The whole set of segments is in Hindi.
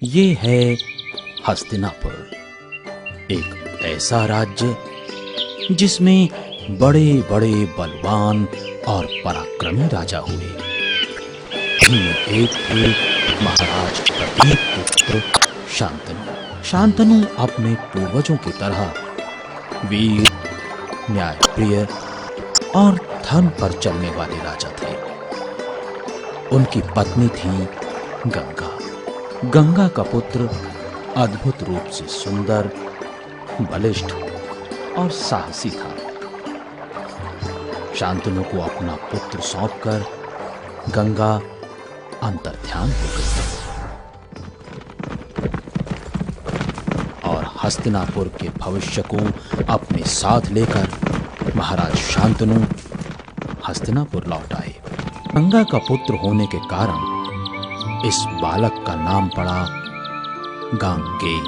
ये है हस्तिनापुर, एक ऐसा राज्य जिसमें बड़े बड़े बलवान और पराक्रमी राजा हुए। इनमें एक थे महाराज प्रतीक पुत्र शांतनु। शांतनु अपने पूर्वजों की तरह वीर, न्यायप्रिय और धर्म पर चलने वाले राजा थे। उनकी पत्नी थी गंगा। गंगा का पुत्र अद्भुत रूप से सुंदर, बलिष्ठ और साहसी था। शांतनु को अपना पुत्र सौंपकर गंगा अंतर्ध्यान हो गई और हस्तिनापुर के भविष्य को अपने साथ लेकर महाराज शांतनु हस्तिनापुर लौट आए। गंगा का पुत्र होने के कारण इस बालक का नाम पड़ा गांगेय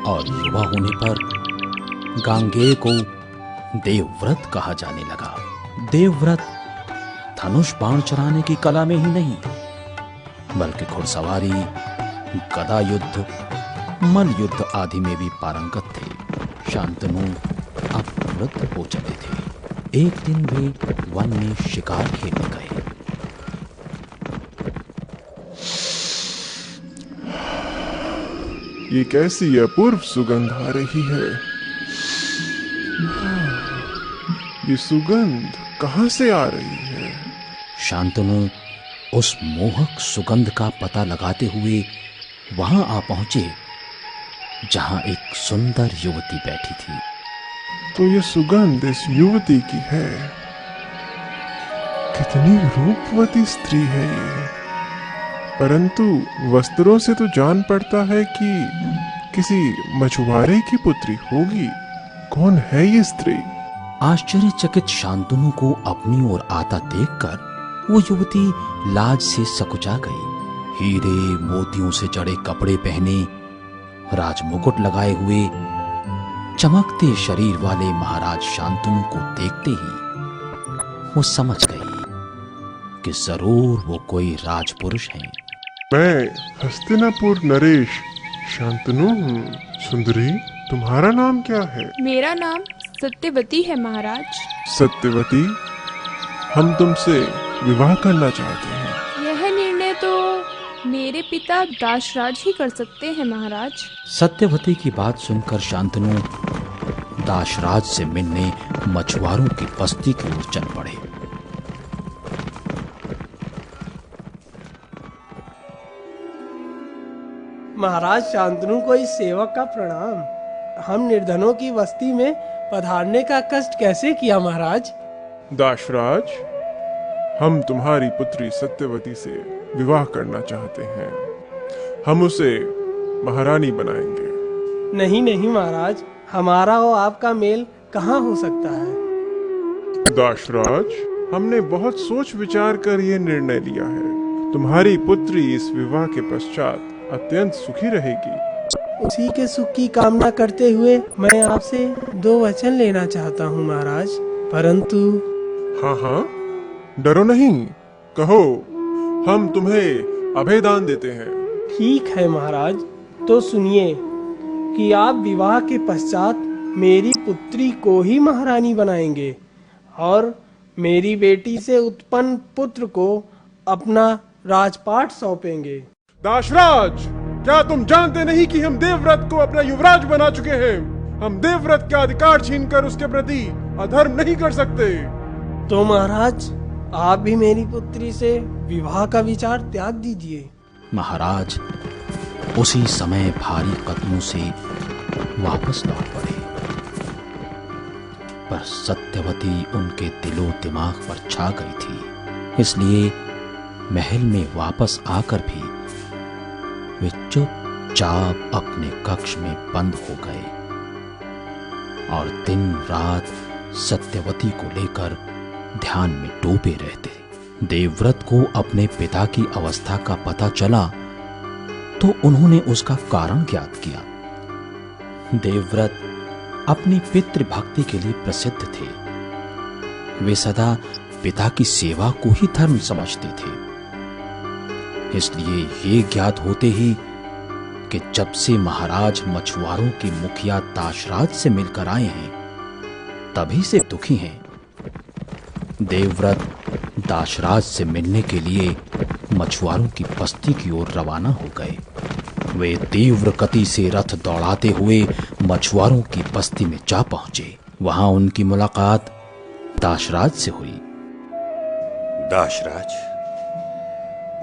और युवा होने पर गांगेय को देवव्रत कहा जाने लगा। देवव्रत धनुष बाण चलाने की कला में ही नहीं, बल्कि घुड़सवारी, गदा युद्ध, मल्ल युद्ध आदि में भी पारंगत थे। शांतनु अब वृद्ध हो चले थे। एक दिन वे वन में शिकार खेलने गए। ये कैसी अपूर्व सुगंध आ रही है। ये सुगंध कहां से आ रही है? शांतनु उस मोहक सुगंध का पता लगाते हुए वहां आ पहुंचे जहां एक सुंदर युवती बैठी थी। तो ये सुगंध इस युवती की है। कितनी रूपवती स्त्री है ये। परंतु वस्त्रों से तो जान पड़ता है कि किसी मछुआरे की पुत्री होगी। कौन है ये स्त्री? आश्चर्यचकित शांतनु को अपनी ओर आता देखकर वो युवती लाज से सकुचा गई। हीरे मोतियों से जड़े कपड़े पहने, राजमुकुट लगाए हुए, चमकते शरीर वाले महाराज शांतनु को देखते ही वो समझ गई कि जरूर वो कोई राजपुरुष हैं। मैं हस्तिनापुर नरेश शांतनु हूँ। सुंदरी, तुम्हारा नाम क्या है? मेरा नाम सत्यवती है महाराज। सत्यवती, हम तुमसे विवाह करना चाहते हैं। यह निर्णय तो मेरे पिता दाशराज ही कर सकते हैं महाराज। सत्यवती की बात सुनकर शांतनु दाशराज से मिलने मछुआरों की बस्ती की ओर चल पड़े। महाराज शांतनु को इस सेवक का प्रणाम। हम निर्धनों की बस्ती में पधारने का कष्ट कैसे किया महाराज? दाशराज, हम तुम्हारी पुत्री सत्यवती से विवाह करना चाहते हैं। हम उसे महारानी बनाएंगे। नहीं नहीं महाराज, हमारा और आपका मेल कहाँ हो सकता है? दाशराज, हमने बहुत सोच विचार कर यह निर्णय लिया है। तुम्हारी पुत्री इस विवाह के पश्चात अत्यंत सुखी रहेगी। उसी के सुख की कामना करते हुए मैं आपसे 2 वचन लेना चाहता हूँ महाराज। परंतु हाँ हाँ, डरो नहीं, कहो, हम तुम्हें अभयदान देते हैं। ठीक है महाराज, तो सुनिए कि आप विवाह के पश्चात मेरी पुत्री को ही महारानी बनाएंगे और मेरी बेटी से उत्पन्न पुत्र को अपना राजपाट सौंपेंगे। दाशराज, क्या तुम जानते नहीं कि हम देवव्रत को अपना युवराज बना चुके हैं? हम देवव्रत का अधिकार छीनकर उसके प्रति अधर्म नहीं कर सकते। तो महाराज, आप भी मेरी पुत्री से विवाह का विचार त्याग दीजिए। महाराज उसी समय भारी कदमों से वापस लौट पड़े, पर सत्यवती उनके दिलो दिमाग पर छा गई थी। इसलिए महल में वापस आकर भी वे चुपचाप अपने कक्ष में बंद हो गए और दिन रात सत्यवती को लेकर ध्यान में डूबे रहते। देवव्रत को अपने पिता की अवस्था का पता चला तो उन्होंने उसका कारण ज्ञात किया। देवव्रत अपनी पितृभक्ति के लिए प्रसिद्ध थे। वे सदा पिता की सेवा को ही धर्म समझते थे। इसलिए ये ज्ञात होते ही कि जब से महाराज मछुआरों के मुखिया दाशराज से मिलकर आए हैं, तभी से दुखी हैं। देवव्रत दाशराज से मिलने के लिए मछुआरों की बस्ती की ओर रवाना हो गए। वे तीव्र गति से रथ दौड़ाते हुए मछुआरों की बस्ती में जा पहुंचे। वहां उनकी मुलाकात दाशराज से हुई। दाशराज,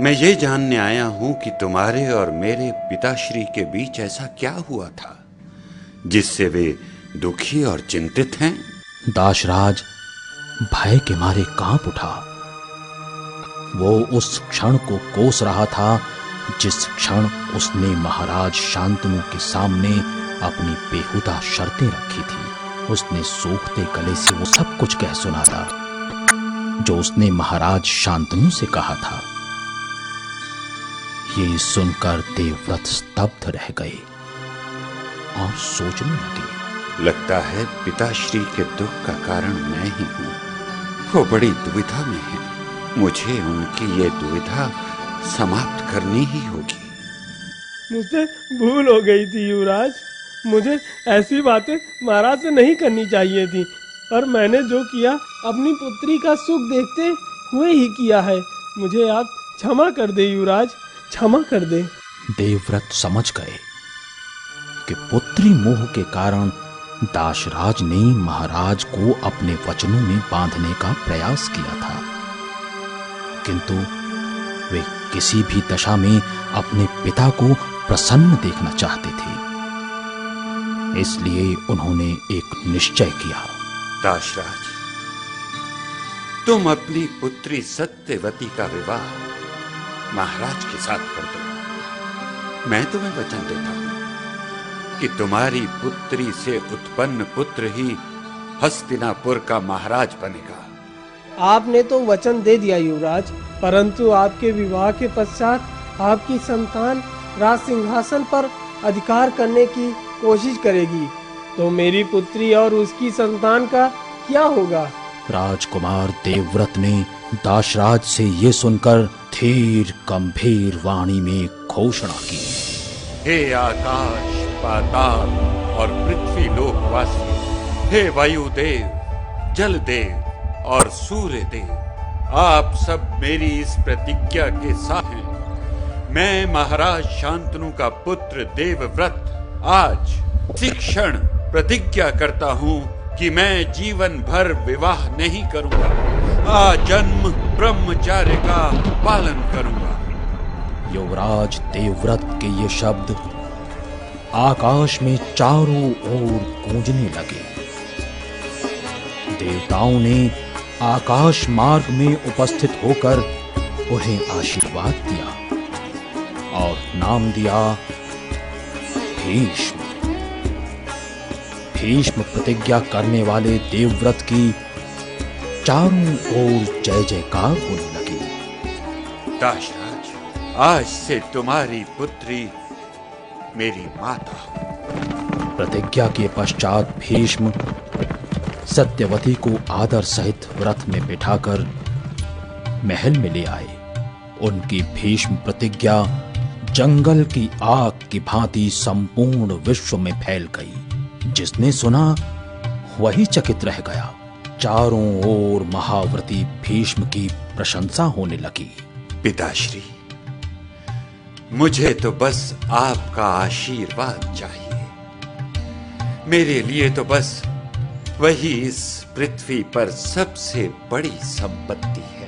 मैं ये जानने आया हूं कि तुम्हारे और मेरे पिताश्री के बीच ऐसा क्या हुआ था जिससे वे दुखी और चिंतित हैं। दाशराज भय के मारे कांप उठा। वो उस क्षण को कोस रहा था जिस क्षण उसने महाराज शांतनु के सामने अपनी बेहुदा शर्तें रखी थी। उसने सूखते गले से वो सब कुछ कह सुनाया जो उसने महाराज शांतनु से कहा था। ये सुनकर देवव्रत स्तब्ध रह गए और सोचने लगे। लगता है पिताश्री के दुख का कारण मैं ही हूं। वो बड़ी दुविधा में है। मुझे उनकी ये दुविधा समाप्त करनी ही होगी। मुझसे भूल हो गई थी युवराज। मुझे ऐसी बातें महाराज से नहीं करनी चाहिए थी, पर मैंने जो किया अपनी पुत्री का सुख देखते हुए ही किया है। मुझे आप क्षमा कर दे युवराज, क्षमा कर दे। देवव्रत समझ गए कि पुत्री मोह के कारण दाशराज ने महाराज को अपने वचनों में बांधने का प्रयास किया था, किंतु वे किसी भी दशा में अपने पिता को प्रसन्न देखना चाहते थे। इसलिए उन्होंने एक निश्चय किया। दाशराज, तुम अपनी पुत्री सत्यवती का विवाह महाराज के साथ कर दो। मैं तुम्हें वचन देता हूं कि तुम्हारी पुत्री से उत्पन्न पुत्र ही हस्तिनापुर का महाराज बनेगा। आपने तो वचन दे दिया युवराज, परंतु आपके विवाह के पश्चात आपकी संतान राज सिंहासन पर अधिकार करने की कोशिश करेगी, तो मेरी पुत्री और उसकी संतान का क्या होगा? राजकुमार देवव्रत ने दाशराज से ये सुनकर धीर गंभीर वाणी में घोषणा की। हे आकाश, पाताल और पृथ्वी लोकवासी, हे वायुदेव, जलदेव और सूर्य देव, आप सब मेरी इस प्रतिज्ञा के साथ हैं। मैं महाराज शांतनु का पुत्र देवव्रत आज इसी क्षण प्रतिज्ञा करता हूं कि मैं जीवन भर विवाह नहीं करूंगा, आजन्म ब्रह्मचर्य का पालन करूंगा। युवराज देवव्रत के ये शब्द आकाश में चारों ओर गूंजने लगे। देवताओं ने आकाश मार्ग में उपस्थित होकर उन्हें आशीर्वाद दिया और नाम दिया भीष्म। भीष्म प्रतिज्ञा करने वाले देवव्रत की चारों ओर जय जयकार होने लगी। दाशराज, आज से तुम्हारी पुत्री मेरी माता हो। प्रतिज्ञा के पश्चात भीष्म सत्यवती को आदर सहित रथ में बिठाकर महल में ले आए। उनकी भीष्म प्रतिज्ञा जंगल की आग की भांति संपूर्ण विश्व में फैल गई। जिसने सुना वही चकित रह गया। चारों ओर महाव्रती भीष्म की प्रशंसा होने लगी। पिताश्री, मुझे तो बस आपका आशीर्वाद चाहिए। मेरे लिए तो बस वही इस पृथ्वी पर सबसे बड़ी संपत्ति है।